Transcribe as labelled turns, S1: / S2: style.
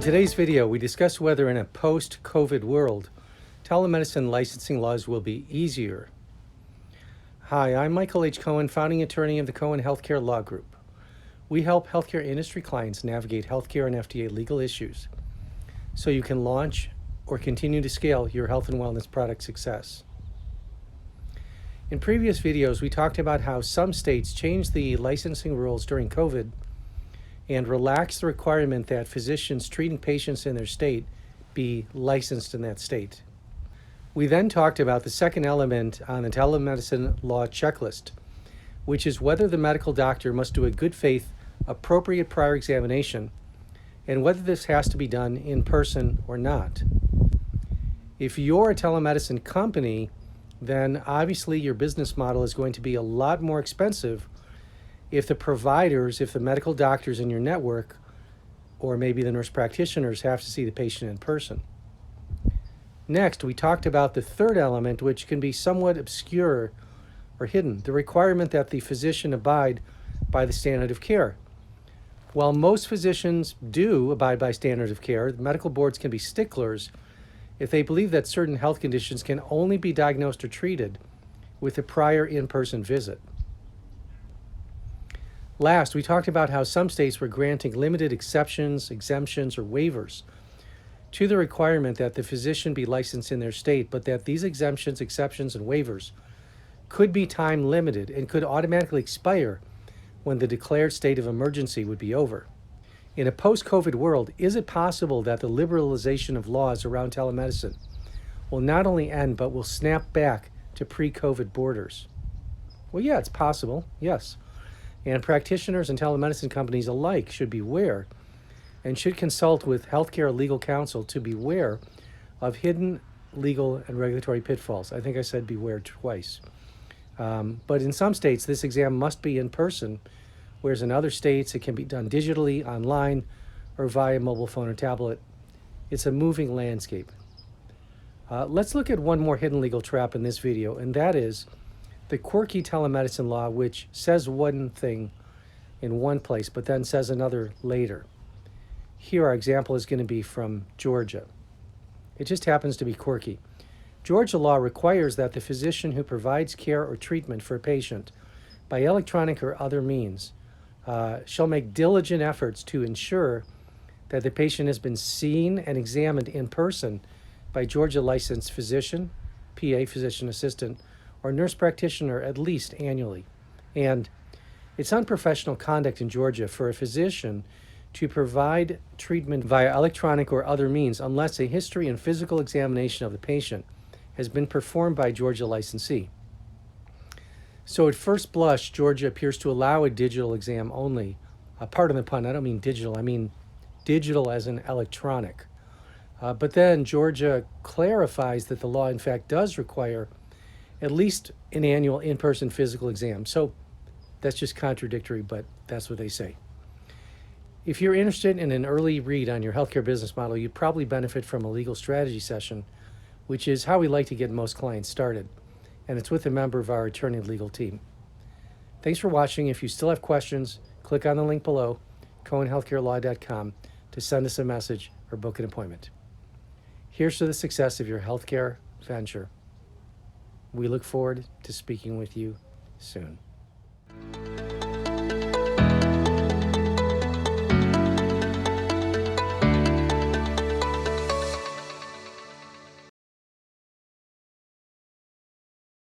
S1: In today's video, we discuss whether in a post-COVID world, telemedicine licensing laws will be easier. Hi, I'm Michael H. Cohen, founding attorney of the Cohen Healthcare Law Group. We help healthcare industry clients navigate healthcare and FDA legal issues so you can launch or continue to scale your health and wellness product success. In previous videos, we talked about how some states changed the licensing rules during COVID and relaxed the requirement that physicians treating patients in their state be licensed in that state. We then talked about the second element on the telemedicine law checklist, which is whether the medical doctor must do a good faith, appropriate prior examination, and whether this has to be done in person or not. If you're a telemedicine company, then obviously your business model is going to be a lot more expensive if the medical doctors in your network, or maybe the nurse practitioners, have to see the patient in person. Next, we talked about the third element, which can be somewhat obscure or hidden, the requirement that the physician abide by the standard of care. While most physicians do abide by standards of care, the medical boards can be sticklers if they believe that certain health conditions can only be diagnosed or treated with a prior in-person visit. Last, we talked about how some states were granting limited exceptions, exemptions, or waivers to the requirement that the physician be licensed in their state, but that these exemptions, exceptions, and waivers could be time limited and could automatically expire when the declared state of emergency would be over. In a post-COVID world, is it possible that the liberalization of laws around telemedicine will not only end, but will snap back to pre-COVID borders? Well, yeah, it's possible, yes. And practitioners and telemedicine companies alike should beware and should consult with healthcare legal counsel to beware of hidden legal and regulatory pitfalls. I think I said beware twice. But in some states, this exam must be in person, whereas in other states, it can be done digitally, online, or via mobile phone or tablet. It's a moving landscape. Let's look at one more hidden legal trap in this video, and that is the quirky telemedicine law, which says one thing in one place, but then says another later. Here, our example is going to be from Georgia. It just happens to be quirky. Georgia law requires that the physician who provides care or treatment for a patient by electronic or other means shall make diligent efforts to ensure that the patient has been seen and examined in person by Georgia licensed physician, PA, physician assistant, or nurse practitioner at least annually. And it's unprofessional conduct in Georgia for a physician to provide treatment via electronic or other means unless a history and physical examination of the patient has been performed by a Georgia licensee. So at first blush, Georgia appears to allow a digital exam only. Pardon the pun, I don't mean digital, I mean digital as in electronic. But then Georgia clarifies that the law in fact does require at least an annual in-person physical exam. So that's just contradictory, but that's what they say. If you're interested in an early read on your healthcare business model, you'd probably benefit from a legal strategy session, which is how we like to get most clients started. And it's with a member of our attorney legal team. Thanks for watching. If you still have questions, click on the link below, CohenHealthcareLaw.com, to send us a message or book an appointment. Here's to the success of your healthcare venture. We look forward to speaking with you soon.